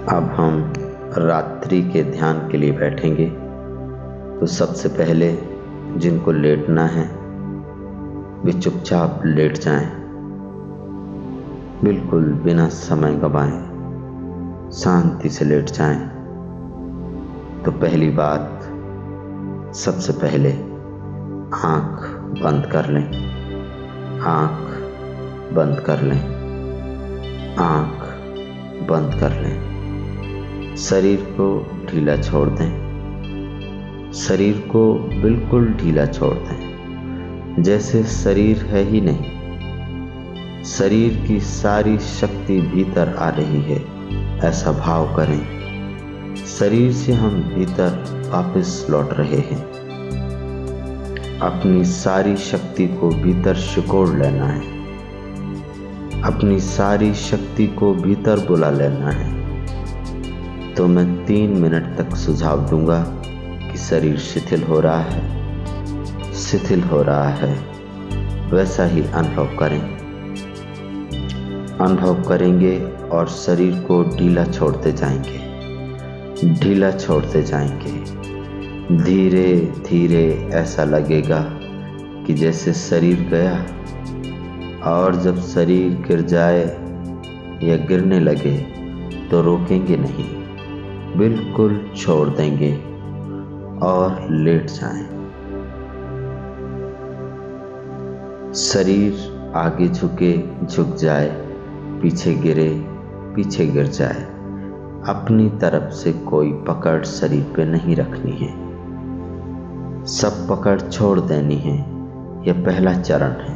अब हम रात्रि के ध्यान के लिए बैठेंगे। तो सबसे पहले जिनको लेटना है वे चुपचाप लेट जाएं, बिल्कुल बिना समय गंवाए शांति से लेट जाएं। तो पहली बात, सबसे पहले आंख बंद कर लें, आंख बंद कर लें, आंख बंद कर लें। शरीर को ढीला छोड़ दें, शरीर को बिल्कुल ढीला छोड़ दें, जैसे शरीर है ही नहीं। शरीर की सारी शक्ति भीतर आ रही है, ऐसा भाव करें। शरीर से हम भीतर वापस लौट रहे हैं। अपनी सारी शक्ति को भीतर सिकोड़ लेना है, अपनी सारी शक्ति को भीतर बुला लेना है। तो मैं 3 मिनट तक सुझाव दूंगा कि शरीर शिथिल हो रहा है, शिथिल हो रहा है, वैसा ही अनुभव करें। अनुभव करेंगे और शरीर को ढीला छोड़ते जाएंगे, ढीला छोड़ते जाएंगे। धीरे धीरे ऐसा लगेगा कि जैसे शरीर गया, और जब शरीर गिर जाए या गिरने लगे तो रोकेंगे नहीं, बिल्कुल छोड़ देंगे और लेट जाएं। शरीर आगे झुके झुक जाए, पीछे गिरे पीछे गिर जाए। अपनी तरफ से कोई पकड़ शरीर पे नहीं रखनी है, सब पकड़ छोड़ देनी है। यह पहला चरण है,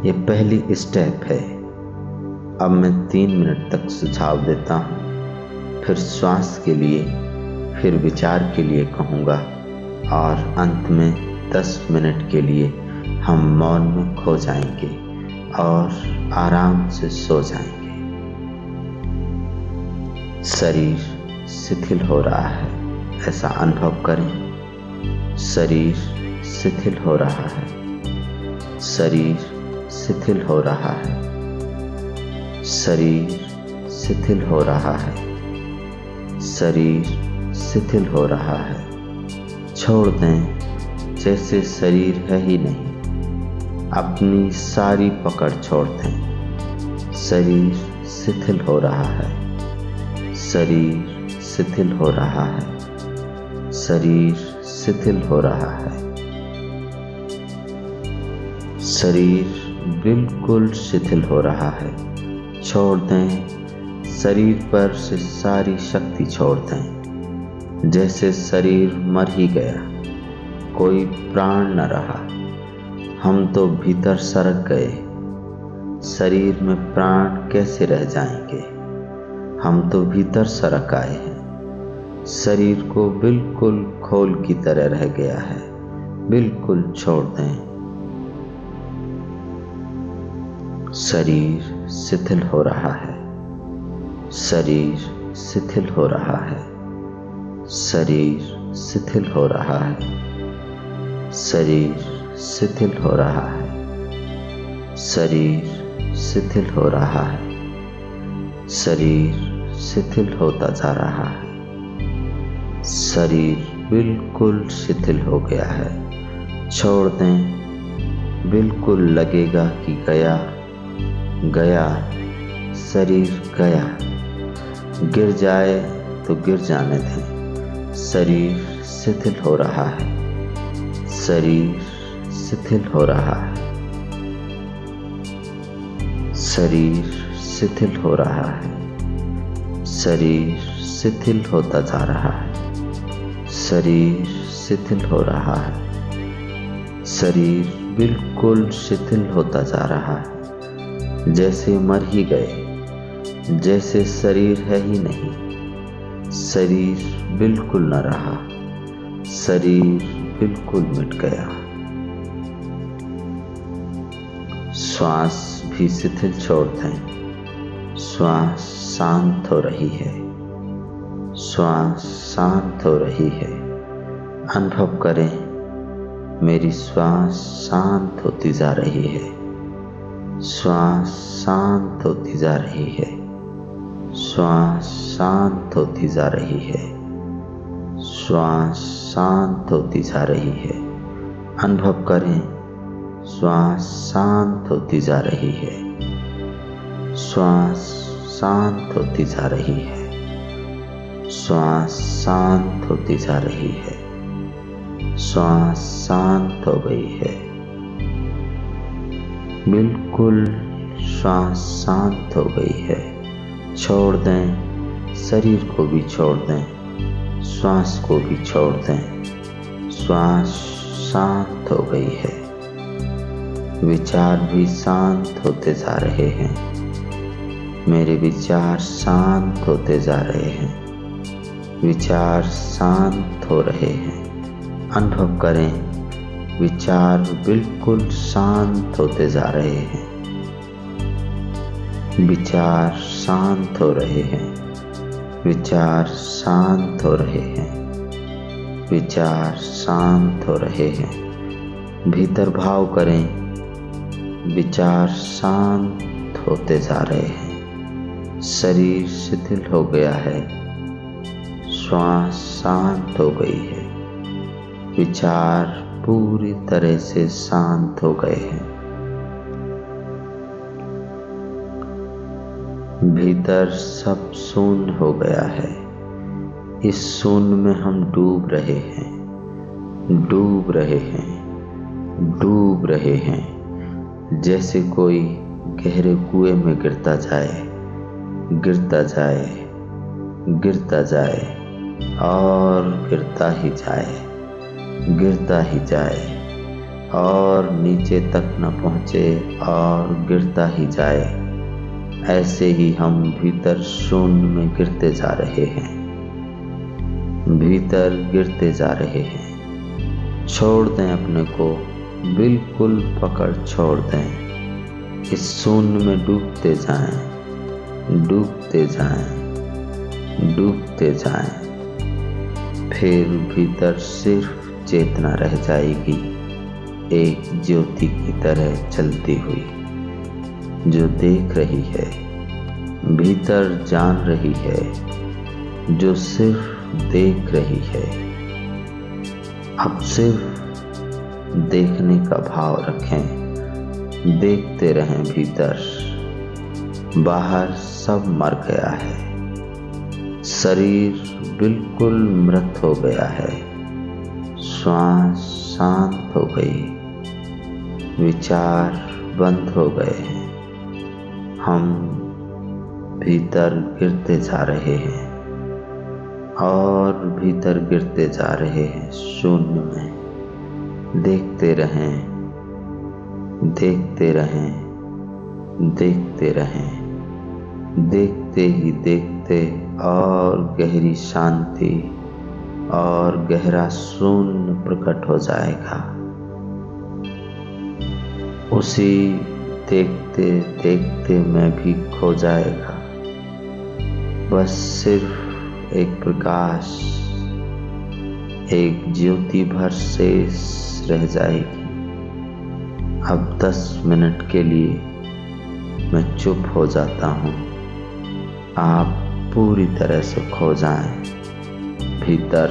यह पहली स्टेप है। अब मैं 3 मिनट तक सुझाव देता हूँ, फिर श्वास के लिए, फिर विचार के लिए कहूँगा, और अंत में 10 मिनट के लिए हम मौन में खो जाएंगे और आराम से सो जाएंगे। शरीर शिथिल हो रहा है, ऐसा अनुभव करें। शरीर शिथिल हो रहा है, शरीर शिथिल हो रहा है, शरीर शिथिल हो रहा है, शरीर शिथिल हो रहा है। छोड़ दें जैसे शरीर है ही नहीं, अपनी सारी पकड़ छोड़ दें। शरीर शिथिल हो रहा है, शरीर शिथिल हो रहा है, शरीर शिथिल हो रहा है। शरीर बिल्कुल शिथिल हो रहा है। छोड़ दें, शरीर पर से सारी शक्ति छोड़ दें, जैसे शरीर मर ही गया, कोई प्राण न रहा। हम तो भीतर सरक गए, शरीर में प्राण कैसे रह जाएंगे। हम तो भीतर सरक आए हैं, शरीर को बिल्कुल खोल की तरह रह गया है, बिल्कुल छोड़ दें। शरीर शिथिल हो रहा है, शरीर शिथिल हो रहा है, शरीर शिथिल हो रहा है, शरीर शिथिल हो रहा है, शरीर शिथिल हो रहा है, शरीर शिथिल होता जा रहा है। शरीर बिल्कुल शिथिल हो गया है। छोड़ दें, बिल्कुल लगेगा कि गया गया, शरीर गया। गिर जाए तो गिर जाने दें, शरीर शिथिल हो रहा है, शरीर शिथिल हो रहा है, शरीर शिथिल हो रहा है, शरीर शिथिल होता जा रहा है, शरीर शिथिल हो रहा है, शरीर बिल्कुल शिथिल होता जा रहा है, जैसे मर ही गए, जैसे शरीर है ही नहीं। शरीर बिल्कुल न रहा, शरीर बिल्कुल मिट गया। श्वास भी शिथिल छोड़ दें, श्वास शांत हो रही है, श्वास शांत हो रही है। अनुभव करें, मेरी श्वास शांत होती जा रही है, श्वास शांत होती जा रही है, श्वास शांत होती जा रही है, श्वास शांत होती जा रही है। अनुभव करें, श्वास शांत होती जा रही है, श्वास शांत होती जा रही है, श्वास शांत होती जा रही है, श्वास शांत हो गई है। बिल्कुल श्वास शांत हो गई है। छोड़ दें, शरीर को भी छोड़ दें, श्वास को भी छोड़ दें। श्वास शांत हो गई है। विचार भी शांत होते जा रहे हैं। मेरे विचार शांत होते जा रहे हैं। विचार शांत हो रहे हैं। अनुभव करें, विचार बिल्कुल शांत होते जा रहे हैं। विचार शांत हो रहे हैं। विचार शांत हो रहे हैं। विचार शांत हो रहे हैं। भीतर भाव करें, विचार शांत होते जा रहे हैं। शरीर शिथिल हो गया है। श्वास शांत हो गई है। विचार पूरी तरह से शांत हो गए हैं। भीतर सब शून्य हो गया है। इस शून्य में हम डूब रहे हैं, डूब रहे हैं, डूब रहे हैं। जैसे कोई गहरे कुएं में गिरता जाए, गिरता जाए, गिरता जाए और गिरता ही जाए, गिरता ही जाए और नीचे तक न पहुँचे और गिरता ही जाए। ऐसे ही हम भीतर शून्य में गिरते जा रहे हैं, भीतर गिरते जा रहे हैं। छोड़ दें अपने को, बिल्कुल पकड़ छोड़ दें। इस शून्य में डूबते जाएं, डूबते जाएं, डूबते जाएं। फिर भीतर सिर्फ चेतना रह जाएगी, एक ज्योति की तरह चलती हुई, जो देख रही है, भीतर जान रही है, जो सिर्फ देख रही है। अब सिर्फ देखने का भाव रखें, देखते रहें। भीतर बाहर सब मर गया है। शरीर बिल्कुल मृत हो गया है। श्वास शांत हो गई। विचार बंद हो गए हैं। हम भीतर गिरते जा रहे हैं और भीतर गिरते जा रहे हैं शून्य में। देखते रहें, देखते रहें, देखते रहें। देखते ही देखते और गहरी शांति और गहरा शून्य प्रकट हो जाएगा। उसी देखते देखते में भी खो जाएगा। बस सिर्फ एक प्रकाश, एक ज्योति भर शेष रह जाएगी। अब 10 मिनट के लिए मैं चुप हो जाता हूँ। आप पूरी तरह से खो जाएं, भीतर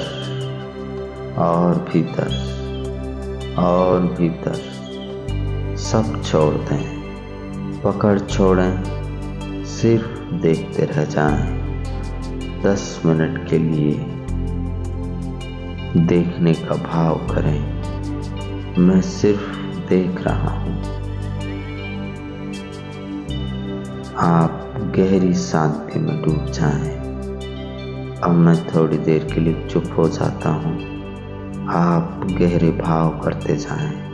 और भीतर और भीतर। सब छोड़ दें, पकड़ छोड़ें, सिर्फ देखते रह जाएं। 10 मिनट के लिए देखने का भाव करें। मैं सिर्फ देख रहा हूँ। आप गहरी शांति में डूब जाएं। अब मैं थोड़ी देर के लिए चुप हो जाता हूँ। आप गहरे भाव करते जाएं।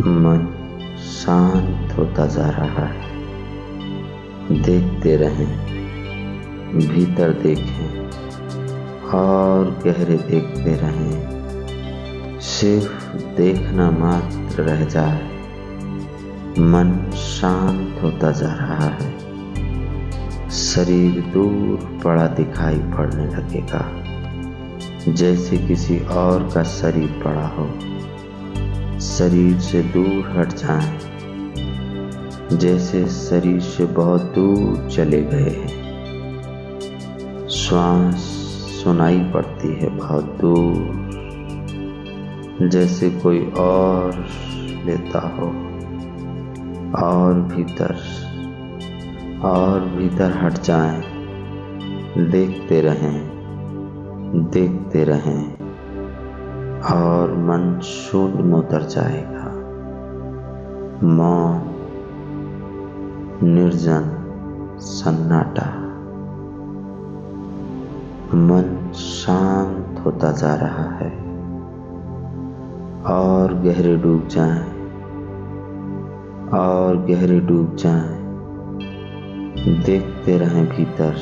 मन शांत होता जा रहा है। देखते रहें, भीतर देखें और गहरे देखते रहें। सिर्फ देखना मात्र रह जाए। मन शांत होता जा रहा है। शरीर दूर पड़ा दिखाई पड़ने लगेगा, जैसे किसी और का शरीर पड़ा हो। शरीर से दूर हट जाएं, जैसे शरीर से बहुत दूर चले गए हैं। श्वास सुनाई पड़ती है बहुत दूर, जैसे कोई और लेता हो। और भीतर हट जाएं, देखते रहें और मन शून्य में उतर जाएगा। मौन, निर्जन, सन्नाटा। मन शांत होता जा रहा है। और गहरे डूब जाएं, देखते रहें भीतर।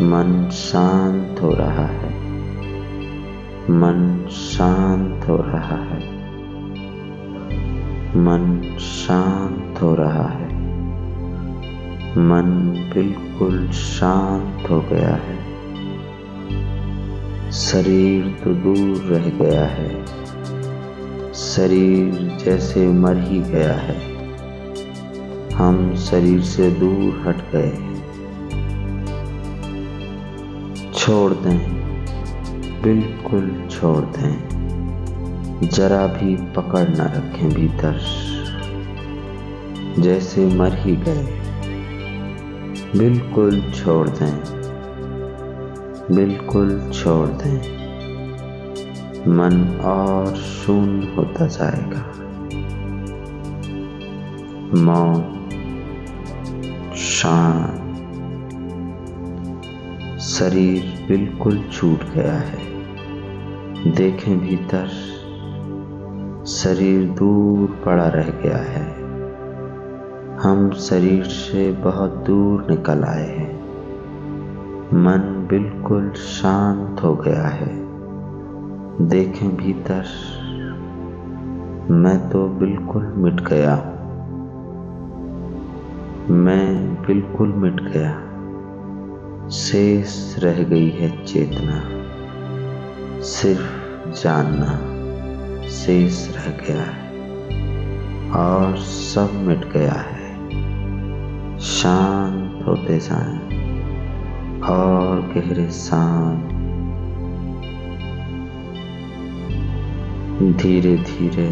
मन शांत हो रहा है। मन शांत हो रहा है। मन शांत हो रहा है। मन बिल्कुल शांत हो गया है। शरीर तो दूर रह गया है। शरीर जैसे मर ही गया है। हम शरीर से दूर हट गए हैं। छोड़ दें, बिल्कुल छोड़ दें। जरा भी पकड़ न रखें भीतर, जैसे मर ही गए। बिल्कुल छोड़ दें, बिल्कुल छोड़ दें। मन और शून्य होता जाएगा। मौन, शांत। शरीर बिल्कुल छूट गया है। देखें भीतर, शरीर दूर पड़ा रह गया है। हम शरीर से बहुत दूर निकल आए हैं। मन बिल्कुल शांत हो गया है। देखें भीतर, मैं तो बिल्कुल मिट गया। मैं बिल्कुल मिट गया। शेष रह गई है चेतना। सिर्फ जानना शेष रह गया है और सब मिट गया है। शांत होते जाएं और गहरे शांत। धीरे धीरे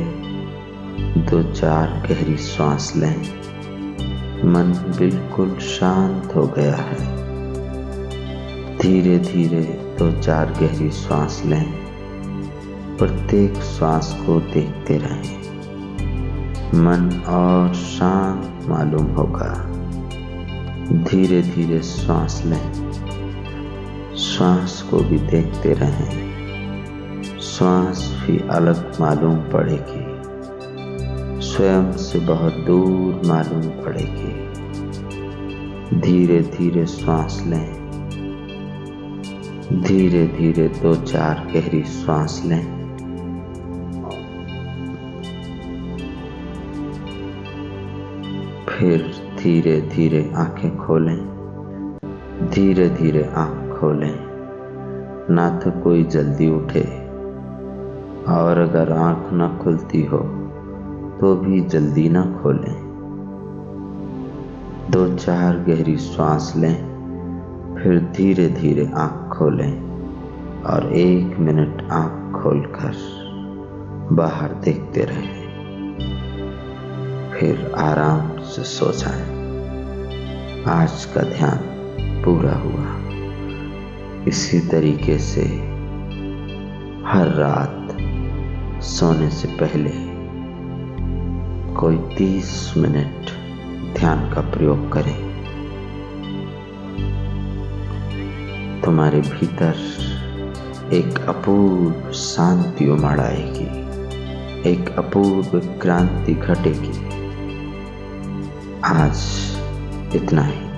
2-4 गहरी सांस लें। मन बिल्कुल शांत हो गया है। धीरे धीरे 2-4 गहरी सांस लें। प्रत्येक सांस को देखते रहें। मन और शांत मालूम होगा। धीरे धीरे सांस लें। सांस को भी देखते रहें। सांस भी अलग मालूम पड़ेगी, स्वयं से बहुत दूर मालूम पड़ेगी। धीरे धीरे सांस लें। धीरे धीरे 2-4 गहरी सांस लें। फिर धीरे धीरे आंखें खोलें। धीरे धीरे आंख खोलें। ना तो कोई जल्दी उठे, और अगर आंख न खुलती हो तो भी जल्दी न खोलें। 2-4 गहरी सांस लें। फिर धीरे धीरे आंख खोलें और 1 मिनट आंख खोलकर बाहर देखते रहें। फिर आराम से सो जाएं। आज का ध्यान पूरा हुआ। इसी तरीके से हर रात सोने से पहले कोई 30 मिनट ध्यान का प्रयोग करें। तुम्हारे भीतर एक अपूर्व शांति उमड़ आएगी। एक अपूर्व क्रांति घटेगी। आज इतना ही।